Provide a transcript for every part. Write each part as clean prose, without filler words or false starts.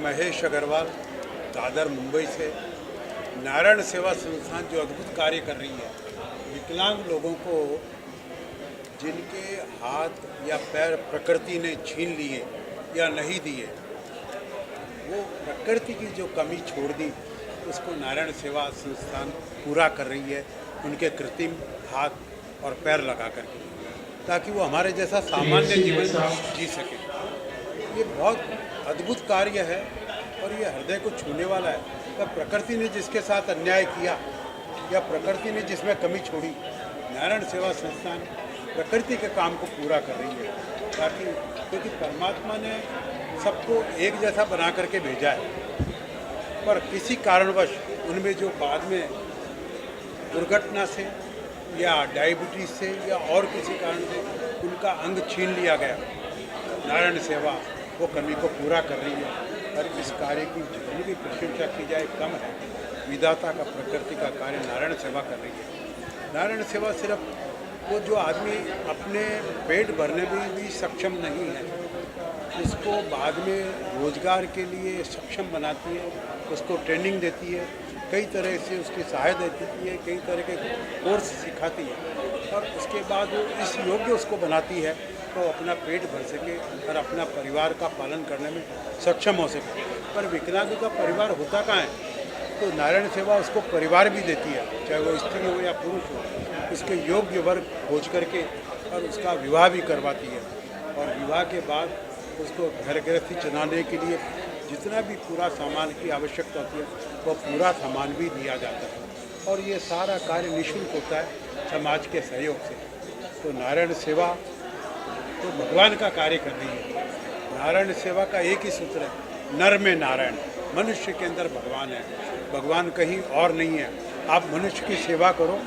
महेश अग्रवाल, दादर मुंबई से। नारायण सेवा संस्थान जो अद्भुत कार्य कर रही है, विकलांग लोगों को जिनके हाथ या पैर प्रकृति ने छीन लिए या नहीं दिए, वो प्रकृति की जो कमी छोड़ दी, उसको नारायण सेवा संस्थान पूरा कर रही है उनके कृत्रिम हाथ और पैर लगा करके, ताकि वो हमारे जैसा सामान्य जीवन जी सके। ये बहुत अद्भुत कार्य है और ये हृदय को छूने वाला है। तो प्रकृति ने जिसके साथ अन्याय किया या प्रकृति ने जिसमें कमी छोड़ी, नारायण सेवा संस्थान प्रकृति के काम को पूरा कर रही है, ताकि क्योंकि परमात्मा ने सबको एक जैसा बना करके भेजा है, पर किसी कारणवश उनमें जो बाद में दुर्घटना से या डायबिटीज से या और किसी कारण से उनका अंग छीन लिया गया, नारायण सेवा वो कमी को पूरा कर रही है। और इस कार्य की जितनी भी प्रशंसा की जाए कम है। विधाता का, प्रकृति का कार्य नारायण सेवा कर रही है। नारायण सेवा सिर्फ वो जो आदमी अपने पेट भरने में भी सक्षम नहीं है, उसको बाद में रोजगार के लिए सक्षम बनाती है, उसको ट्रेनिंग देती है, कई तरह से उसकी सहायता देती है, कई तरह के कोर्स सिखाती है और उसके बाद वो इस योग्य उसको बनाती है तो अपना पेट भर सके और अपना परिवार का पालन करने में सक्षम हो सके। पर विकलांग का परिवार होता कहाँ है? तो नारायण सेवा उसको परिवार भी देती है, चाहे वो स्त्री हो या पुरुष हो, उसके योग्य वर्ग खोज करके और उसका विवाह भी करवाती है और विवाह के बाद उसको घर गृहस्थी चलाने के लिए जितना भी पूरा सामान की आवश्यकता होती है वो पूरा सामान भी दिया जाता है और ये सारा कार्य निःशुल्क होता है समाज के सहयोग से। तो नारायण सेवा तो भगवान का कार्य कर रही है। नारायण सेवा का एक ही सूत्र है, नर में नारायण, मनुष्य के अंदर भगवान है, भगवान कहीं और नहीं है। आप मनुष्य की सेवा करो,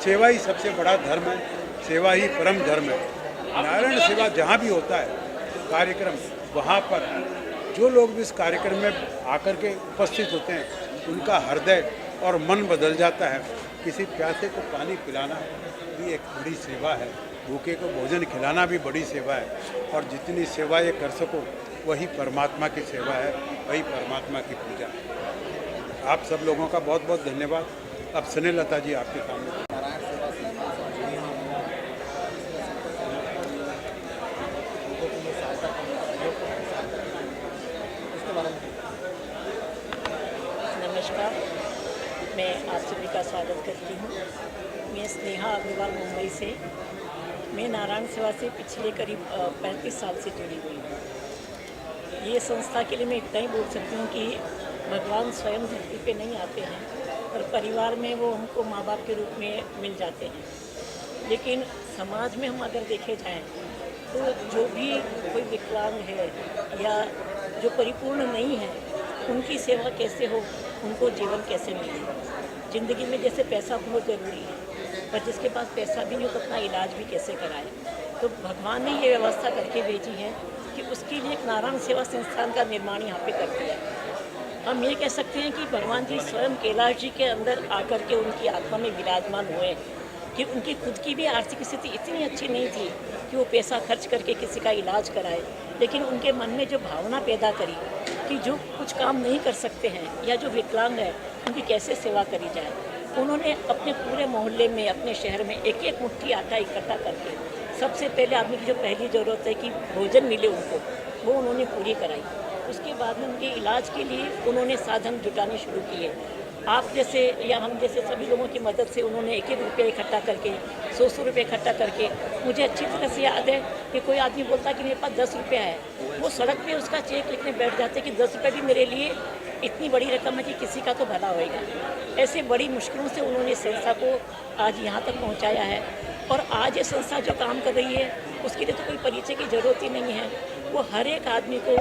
सेवा ही सबसे बड़ा धर्म है, सेवा ही परम धर्म है। नारायण सेवा जहाँ भी होता है कार्यक्रम, वहाँ पर जो लोग भी इस कार्यक्रम में आकर के उपस्थित होते हैं, उनका हृदय और मन बदल जाता है। किसी प्यासे को पानी पिलाना भी एक बड़ी सेवा है, भूखे को भोजन खिलाना भी बड़ी सेवा है और जितनी सेवा ये कर सको वही परमात्मा की सेवा है, वही परमात्मा की पूजा है। आप सब लोगों का बहुत बहुत धन्यवाद। अब स्नेहलता जी आपके सामने। नमस्कार, मैं आप सभी का स्वागत करती हूँ। मैं स्नेहा अग्रवाल मुंबई से। मैं नारायण सेवा से पिछले करीब 35 साल से जुड़ी हुई हूँ। ये संस्था के लिए मैं इतना ही बोल सकती हूँ कि भगवान स्वयं धरती पे नहीं आते हैं, पर परिवार में वो हमको माँ बाप के रूप में मिल जाते हैं। लेकिन समाज में हम अगर देखे जाएँ तो जो भी कोई विकलांग है या जो परिपूर्ण नहीं है, उनकी सेवा कैसे हो, उनको जीवन कैसे मिले। ज़िंदगी में जैसे पैसा बहुत ज़रूरी है, पर जिसके पास पैसा भी नहीं हो तो अपना इलाज भी कैसे कराए। तो भगवान ने ये व्यवस्था करके भेजी है कि उसके लिए एक नारायण सेवा संस्थान का निर्माण यहाँ पे कर दिया है। हम ये कह सकते हैं कि भगवान जी स्वयं कैलाश जी के अंदर आकर के उनकी आत्मा में विराजमान हुए कि उनकी खुद की भी आर्थिक स्थिति इतनी अच्छी नहीं थी कि वो पैसा खर्च करके किसी का इलाज कराए, लेकिन उनके मन में जो भावना पैदा करी कि जो कुछ काम नहीं कर सकते हैं या जो विकलांग है उनकी कैसे सेवा करी जाए, उन्होंने अपने पूरे मोहल्ले में, अपने शहर में एक एक मुट्ठी आटा इकट्ठा करके सबसे पहले आदमी की जो पहली ज़रूरत है कि भोजन मिले उनको, वो उन्होंने पूरी कराई। उसके बाद में उनके इलाज के लिए उन्होंने साधन जुटाने शुरू किए। आप जैसे या हम जैसे सभी लोगों की मदद से उन्होंने एक एक रुपये इकट्ठा करके 100 रुपये इकट्ठा करके, मुझे अच्छी तरह से याद है कि कोई आदमी बोलता कि मेरे पास 10 रुपये है, वो सड़क पे उसका चेक लिखने बैठ जाते कि 10 रुपये भी मेरे लिए इतनी बड़ी रकम है कि किसी का तो भला होएगा। ऐसे बड़ी मुश्किलों से उन्होंने संस्था को आज यहाँ तक पहुँचाया है और आज ये संस्था जो काम कर रही है उसके लिए तो कोई परिचय की ज़रूरत ही नहीं है। वो हर एक आदमी को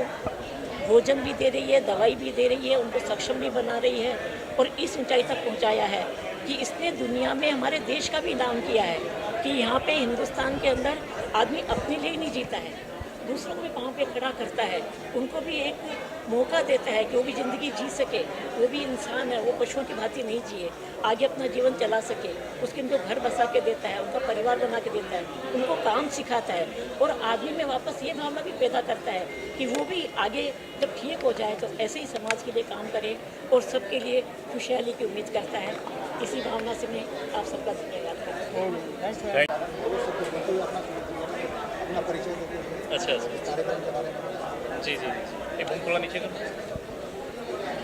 भोजन भी दे रही है, दवाई भी दे रही है, उनको सक्षम भी बना रही है और इस ऊंचाई तक पहुंचाया है कि इसने दुनिया में हमारे देश का भी नाम किया है कि यहाँ पे हिंदुस्तान के अंदर आदमी अपने लिए नहीं जीता है, दूसरों को भी पाँव पे खड़ा करता है, उनको भी एक मौका देता है कि वो भी ज़िंदगी जी सके। वो भी इंसान है, वो पशुओं की भांति नहीं जिए, आगे अपना जीवन चला सके। उसके उनको घर बसा के देता है, उनका परिवार बना के देता है, उनको काम सिखाता है और आदमी में वापस ये भावना भी पैदा करता है कि वो भी आगे जब ठीक हो जाए तो ऐसे ही समाज के लिए काम करे और सबके लिए खुशहाली की उम्मीद करता है। इसी भावना से मैं आप सबका धन्यवाद करती हूँ। अपना परिचय देते हुए अच्छा अच्छा कार्यक्रम के बारे में। जी जी जी एक थोड़ा नीचे करो।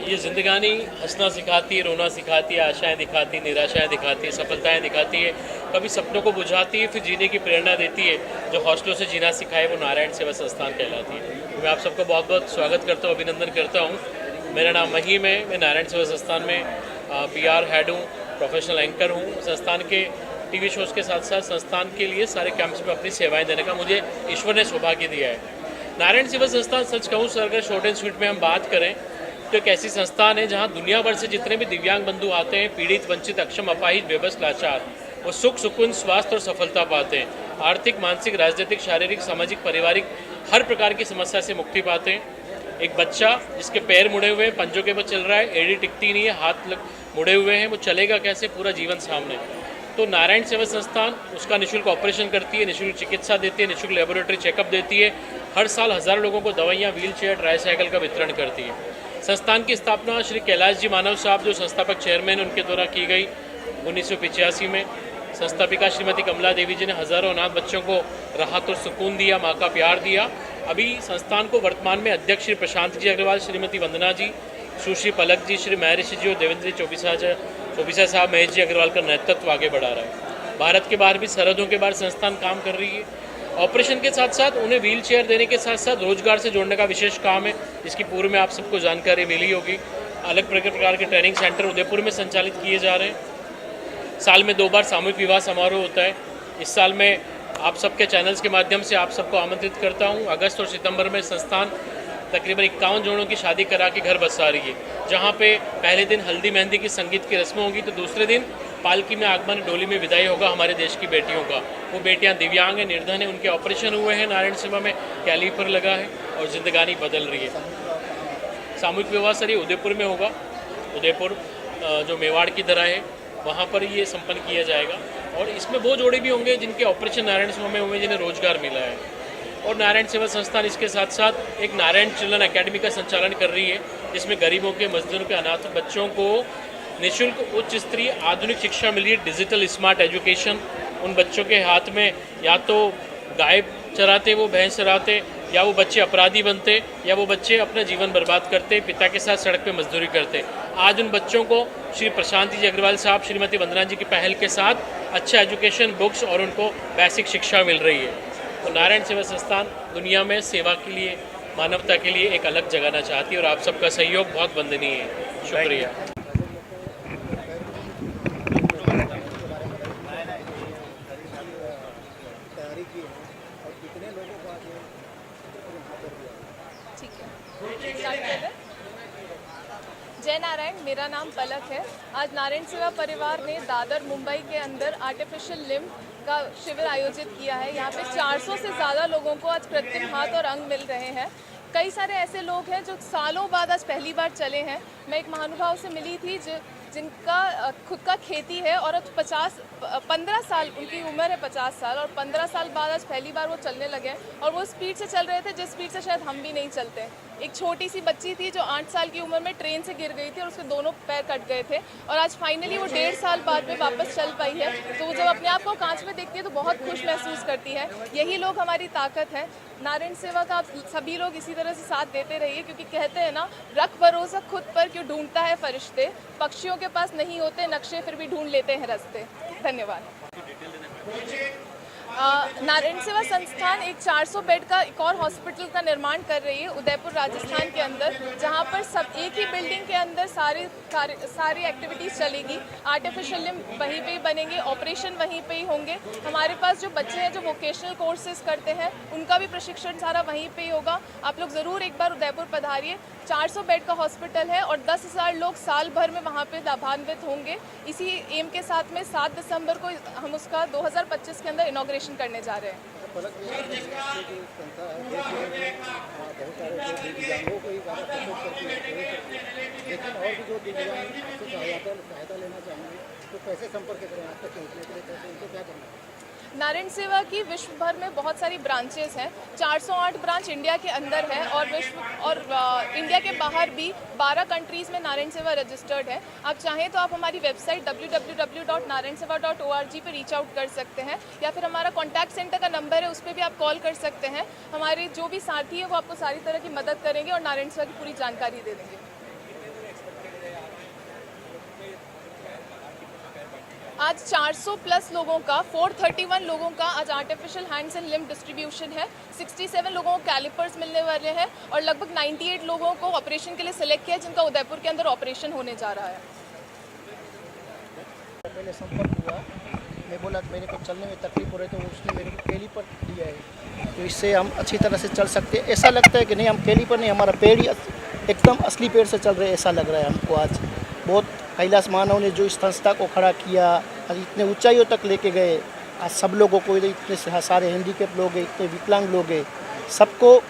ये ज़िंदगानी हंसना सिखाती है, रोना सिखाती है, आशाएं दिखाती है, निराशाएं दिखाती है, सफलताएं दिखाती है, कभी सपनों को बुझाती है, फिर जीने की प्रेरणा देती है। जो हौसलों से जीना सिखाए वो नारायण सेवा संस्थान कहलाती है। तो मैं आप सबका बहुत बहुत स्वागत करता हूँ, अभिनंदन करता हूँ। मेरा नाम महीम है, मैं नारायण सेवा संस्थान में PR हेड हूँ, प्रोफेशनल एंकर हूँ। संस्थान के TV शोज़ के साथ साथ संस्थान के लिए सारे कैंप्स में अपनी सेवाएं देने का मुझे ईश्वर ने सौभाग्य दिया है। नारायण सेवा संस्थान, सच कहूँ सर, अगर शॉर्ट एंड स्वीट में हम बात करें तो एक ऐसी संस्थान है जहाँ दुनिया भर से जितने भी दिव्यांग बंधु आते हैं, पीड़ित, वंचित, अक्षम, अपाहिज, बेबस, लाचार, वो सुख, सुकून, स्वास्थ्य और सफलता पाते हैं। आर्थिक, मानसिक, राजनीतिक, शारीरिक, सामाजिक, पारिवारिक हर प्रकार की समस्या से मुक्ति पाते हैं। एक बच्चा जिसके पैर मुड़े हुए हैं, पंजों के ऊपर चल रहा है, एड़ी टिकती नहीं है, हाथ मुड़े हुए हैं, वो चलेगा कैसे, पूरा जीवन सामने। तो नारायण सेवा संस्थान उसका निःशुल्क ऑपरेशन करती है, निःशुल्क चिकित्सा देती है, निःशुल्क लेबोरेटरी चेकअप देती है। हर साल हज़ारों लोगों को दवाइयाँ, व्हील चेयर, ट्राईसाइकिल का वितरण करती है। संस्थान की स्थापना श्री कैलाश जी मानव साहब, जो संस्थापक चेयरमैन, उनके द्वारा की गई 1985 में। संस्थापिका श्रीमती कमला देवी जी ने हज़ारों अनाथ बच्चों को राहत और सुकून दिया, माँ का प्यार दिया। अभी संस्थान को वर्तमान में अध्यक्ष श्री प्रशांत जी अग्रवाल, श्रीमती वंदना जी, सुश्री पलक जी, श्री महर्षि जी और देवेंद्र जी चौबीसा साहब, महेश जी अग्रवाल का नेतृत्व आगे बढ़ा रहा है। भारत के बाहर भी, सरहदों के बाहर संस्थान काम कर रही है। ऑपरेशन के साथ साथ उन्हें व्हील चेयर देने के साथ साथ रोजगार से जोड़ने का विशेष काम है, जिसकी पूर्व में आप सबको जानकारी मिली होगी। अलग प्रकार के ट्रेनिंग सेंटर उदयपुर में संचालित किए जा रहे हैं। साल में 2 बार सामूहिक विवाह समारोह होता है। इस साल में आप सबके चैनल्स के माध्यम से आप सबको आमंत्रित करता हूँ। अगस्त और सितंबर में संस्थान तकरीबन 51 जोड़ों की शादी करा के घर बसा रही है, जहाँ पे पहले दिन हल्दी मेहंदी की संगीत की रस्में होगी, तो दूसरे दिन पालकी में आगमन, डोली में विदाई होगा हमारे देश की बेटियों का। वो बेटियां दिव्यांग हैं, निर्धन हैं, उनके ऑपरेशन हुए हैं, नारायण सेवा में कैलीपर लगा है और जिंदगानी बदल रही है। सामूहिक विवाह सर ये उदयपुर में होगा। उदयपुर जो मेवाड़ की तरह है, वहाँ पर ये संपन्न किया जाएगा। और इसमें वो जोड़े भी होंगे जिनके ऑपरेशन नारायण सेवा में हुए, जिन्हें रोजगार मिला है। और नारायण सेवा संस्थान इसके साथ साथ एक नारायण चिल्ड्रन अकेडमी का संचालन कर रही है, जिसमें गरीबों के, मजदूरों के, अनाथ बच्चों को निःशुल्क उच्च स्तरीय आधुनिक शिक्षा मिली है, डिजिटल स्मार्ट एजुकेशन। उन बच्चों के हाथ में या तो गाय चराते, वो भैंस चराते, या वो बच्चे अपराधी बनते, या वो बच्चे अपना जीवन बर्बाद करते, पिता के साथ सड़क पे मजदूरी करते। आज उन बच्चों को श्री प्रशांत जी अग्रवाल साहब, श्रीमती वंदना जी की पहल के साथ अच्छा एजुकेशन, बुक्स और उनको बेसिक शिक्षा मिल रही है। तो नारायण सेवा संस्थान दुनिया में सेवा के लिए, मानवता के लिए एक अलग जगाना चाहती है और आप सबका सहयोग बहुत वंदनीय है। शुक्रिया। तैयारी की है और कितने लोगों को आज यहाँ पर दिया? ठीक है, स्टार्ट कर दें। जय नारायण, मेरा नाम पलक है। आज नारायण सेवा परिवार ने दादर मुंबई के अंदर आर्टिफिशियल लिम्ब का शिविर आयोजित किया है। यहाँ पे 400 से ज़्यादा लोगों को आज कृत्रिम हाथ और अंग मिल रहे हैं। कई सारे ऐसे लोग हैं जो सालों बाद आज पहली बार चले हैं। मैं एक महानुभाव से मिली थी जिनका खुद का खेती है और आज 15 साल उनकी उम्र है, 50 साल, और 15 साल बाद आज पहली बार वो चलने लगे हैं। और वो स्पीड से चल रहे थे जिस स्पीड से शायद हम भी नहीं चलते। एक छोटी सी बच्ची थी जो 8 साल की उम्र में ट्रेन से गिर गई थी और उसके दोनों पैर कट गए थे, और आज फाइनली वो 1.5 साल बाद में वापस चल पाई है। तो वो जब अपने आप को कांच में देखती है तो बहुत खुश महसूस करती है। यही लोग हमारी ताकत है। नारायण सेवा का आप सभी लोग इसी तरह से साथ देते रहिए, क्योंकि कहते हैं ना, रख भरोसा खुद पर क्यों ढूंढता है फरिश्ते, पक्षियों के पास नहीं होते नक्शे फिर भी ढूंढ लेते हैं रास्ते। धन्यवाद। नारायण सेवा संस्थान एक 400 बेड का एक और हॉस्पिटल का निर्माण कर रही है उदयपुर राजस्थान के अंदर, जहां पर सब एक ही बिल्डिंग के अंदर सारी एक्टिविटीज़ चलेगी। आर्टिफिशियल लिम्ब वहीं पे ही बनेंगे, ऑपरेशन वहीं पे ही होंगे। हमारे पास जो बच्चे हैं जो वोकेशनल कोर्सेज करते हैं, उनका भी प्रशिक्षण सारा वहीं पे ही होगा। आप लोग ज़रूर एक बार उदयपुर पधारिए। 400 बेड का हॉस्पिटल है और 10,000 लोग साल भर में वहाँ पे लाभान्वित होंगे। इसी एम के साथ में 7 दिसंबर को हम उसका 2025 के अंदर इनॉग्रेशन करने जा रहे हैं। पलक ये जो संस्था है देश विदेश में बहुत सारे जो दिव्यांगों को ही ज़्यादा सपोर्ट करती है, सहयोग करती है, लेकिन और भी जो दिव्यांग से सहायता लेना चाहेंगे तो कैसे संपर्क करें? आप तक पहुँचने के लिए कैसे, उनको क्या करना है? नारायण सेवा की विश्व भर में बहुत सारी ब्रांचेस हैं। 408 ब्रांच इंडिया के अंदर है और इंडिया के बाहर भी 12 कंट्रीज़ में नारायण सेवा रजिस्टर्ड है। आप चाहें तो आप हमारी वेबसाइट www.narayanseva.org पे रीच आउट कर सकते हैं, या फिर हमारा कॉन्टैक्ट सेंटर का नंबर है, उस पर भी आप कॉल कर सकते हैं। हमारे जो भी साथी है वो आपको सारी तरह की मदद करेंगे और नारायण सेवा की पूरी जानकारी दे देंगे। आज 400 प्लस लोगों का, 431 लोगों का आज artificial hands and limb distribution है। 67 लोगों को कैलिपर्स मिलने वाले हैं और लगभग 98 लोगों को ऑपरेशन के लिए सिलेक्ट किया, जिनका उदयपुर के अंदर ऑपरेशन होने जा रहा है। पहले संपर्क हुआ, मैं बोला मेरे को चलने में तकलीफ हो रही, तो उसने मेरे को कैलिपर दिया है, तो इससे हम अच्छी तरह से चल सकते हैं। ऐसा लगता है कि नहीं, हम कैलिपर नहीं, हमारा पेड़ ही एकदम असली पेड़ से चल रहे हैं, ऐसा लग रहा है हमको। आज बहुत कैलाश मानव ने जो इस संस्था को खड़ा किया, आज इतने ऊंचाइयों तक लेके गए, आज सब लोगों को, इतने सारे हैंडीकैप लोग हैं, इतने विकलांग लोग हैं, सबको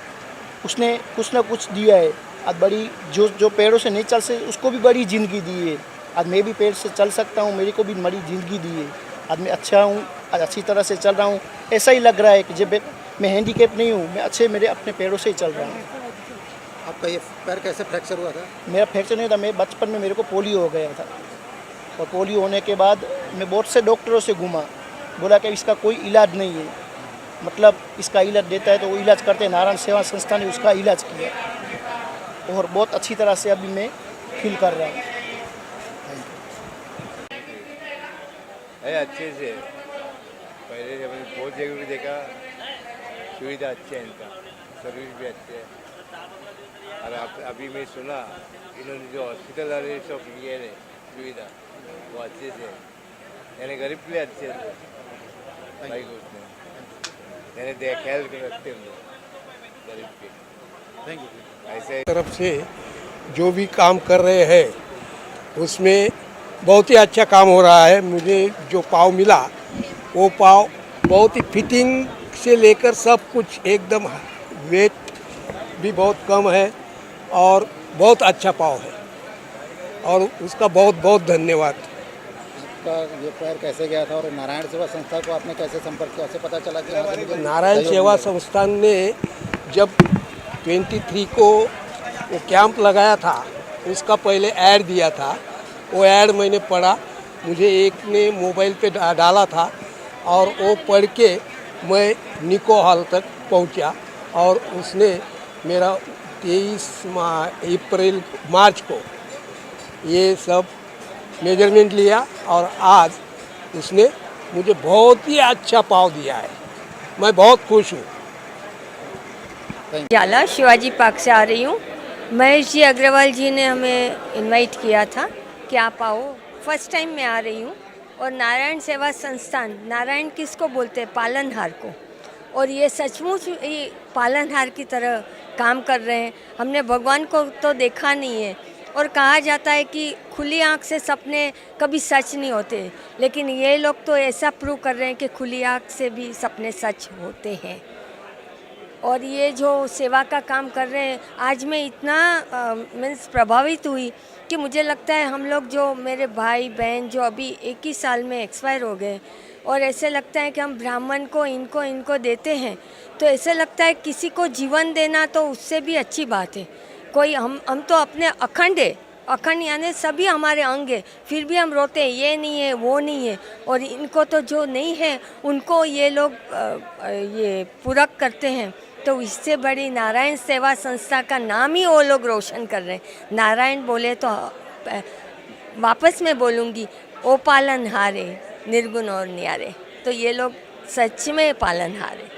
उसने कुछ ना कुछ दिया है। आज बड़ी जो पैरों से नहीं चल सकते उसको भी बड़ी ज़िंदगी दी है। आज मैं भी पैर से चल सकता हूँ, मेरे को भी बड़ी ज़िंदगी दी है। आज मैं अच्छा हूँ, आज अच्छी तरह से चल रहा हूँ। ऐसा ही लग रहा है कि जब मैं हैंडीकैप नहीं हूँ, मैं मेरे अपने पैरों से ही चल रहा हूँ। आपका ये पैर कैसे फ्रैक्चर हुआ था? मेरा फ्रैक्चर नहीं था, मैं बचपन में मेरे को पोलियो हो गया था, और पोलियो होने के बाद मैं बहुत से डॉक्टरों से घूमा, बोला कि इसका कोई इलाज नहीं है, मतलब इसका इलाज देता है तो वो इलाज करते हैं। नारायण सेवा संस्था ने उसका इलाज किया और बहुत अच्छी तरह से अभी मैं फील कर रहा हूँ। है अच्छे से, पहले जब मैंने बहुत जगह भी देखा, सुविधा अच्छी है इनका, सर्विस भी अच्छे है। और अभी मैं सुना इन्होंने जो हॉस्पिटल वाले सब किए हैं सुविधा, वो अच्छे से, यानी गरीब के लिए अच्छे थे भाई को, उसने यानी ख्याल रखते हैं गरीब के। Thank you. ऐसे तरफ से जो भी काम कर रहे हैं उसमें बहुत ही अच्छा काम हो रहा है। मुझे जो पाव मिला वो पाव बहुत ही फिटिंग से लेकर सब कुछ एकदम, वेट भी बहुत कम है और बहुत अच्छा पाव है, और उसका बहुत बहुत धन्यवाद। आपका ये पैर कैसे गया था और नारायण सेवा संस्था को आपने कैसे संपर्क किया? कैसे पता चला कि यहाँ से मुझे नारायण सहयोग सेवा मिलेगा? संस्थान ने जब 23 को वो कैंप लगाया था, उसका पहले ऐड दिया था, वो ऐड मैंने पढ़ा, मुझे एक ने मोबाइल पे डाला था और वो पढ़ के मैं निको हॉल तक पहुंचा, और उसने मेरा 23 मार्च को ये सब मेजरमेंट लिया और आज उसने मुझे बहुत ही अच्छा पाव दिया है। मैं बहुत खुश हूँ। जाला शिवाजी पार्क से आ रही हूँ। महेश जी अग्रवाल जी ने हमें इनवाइट किया था कि आप आओ। फर्स्ट टाइम मैं आ रही हूँ। और नारायण सेवा संस्थान, नारायण किसको बोलते हैं? पालनहार को। और ये सचमुच ये पालनहार की तरह काम कर रहे हैं। हमने भगवान को तो देखा नहीं है, और कहा जाता है कि खुली आँख से सपने कभी सच नहीं होते, लेकिन ये लोग तो ऐसा प्रूव कर रहे हैं कि खुली आँख से भी सपने सच होते हैं। और ये जो सेवा का काम कर रहे हैं, आज मैं इतना मीन्स प्रभावित हुई कि मुझे लगता है हम लोग, जो मेरे भाई बहन जो अभी 21 साल में एक्सपायर हो गए, और ऐसे लगता है कि हम ब्राह्मण को इनको देते हैं, तो ऐसे लगता है किसी को जीवन देना तो उससे भी अच्छी बात है। कोई हम तो अपने अखंड है, अखंड यानी सभी हमारे अंग है, फिर भी हम रोते हैं ये नहीं है वो नहीं है, और इनको तो जो नहीं है उनको ये लोग ये पूरक करते हैं। तो इससे बड़ी नारायण सेवा संस्था का नाम ही वो लोग रोशन कर रहे हैं। नारायण बोले तो वापस मैं बोलूँगी, ओ पालनहारे निर्गुण और न्यारे। तो ये लोग सच में पालनहार है।